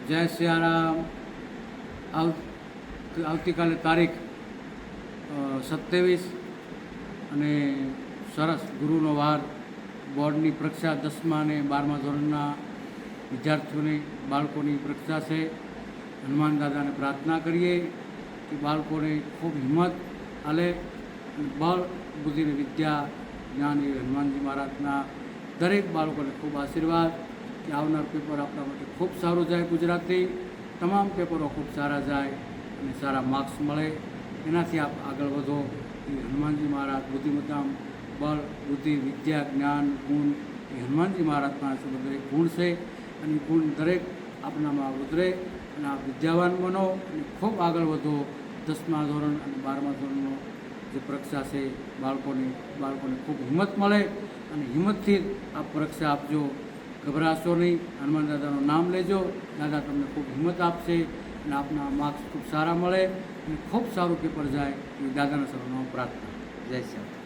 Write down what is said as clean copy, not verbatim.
જય સિયારામ. આવતીકાલે તારીખ 27 અને સરસ ગુરુનો વાર. બોર્ડની પરીક્ષા 10મા અને 12મા ધોરણના વિદ્યાર્થીઓની બાળકોની પરીક્ષા છે. હનુમાન દાદાને પ્રાર્થના કરીએ કે બાળકોને ખૂબ હિંમત આલે અને બળ બુદ્ધિ અને વિદ્યા જ્ઞાન એ હનુમાનજી મહારાજના દરેક બાળકોને ખૂબ આશીર્વાદ કે આવનાર પેપર આપણા માટે ખૂબ સારું જાય. ગુજરાતી તમામ પેપરો ખૂબ સારા જાય અને સારા માર્ક્સ મળે, એનાથી આપ આગળ વધો. એ હનુમાનજી મહારાજ બુદ્ધિમત્તામ બળ બુદ્ધિ વિદ્યા જ્ઞાન ગુણ એ હનુમાનજી મહારાજ પાસે દરેક ગુણ છે અને ગુણ દરેક આપણામાં ઉતરે અને આપ વિદ્યાવાન બનો અને ખૂબ આગળ વધો. 10મા ધોરણ અને 12મા ધોરણનો જે પરીક્ષા છે બાળકોને ખૂબ હિંમત મળે અને હિંમતથી આપ પરીક્ષા આપજો. ગભરાશો નહીં, હનુમાન દાદાનું નામ લેજો. દાદા તમને ખૂબ હિંમત આપશે અને આપના માર્ક્સ ખૂબ સારા મળે અને ખૂબ સારું પેપર જાય એ દાદાના સર્વનામ પ્રાર્થના. જય શ્રી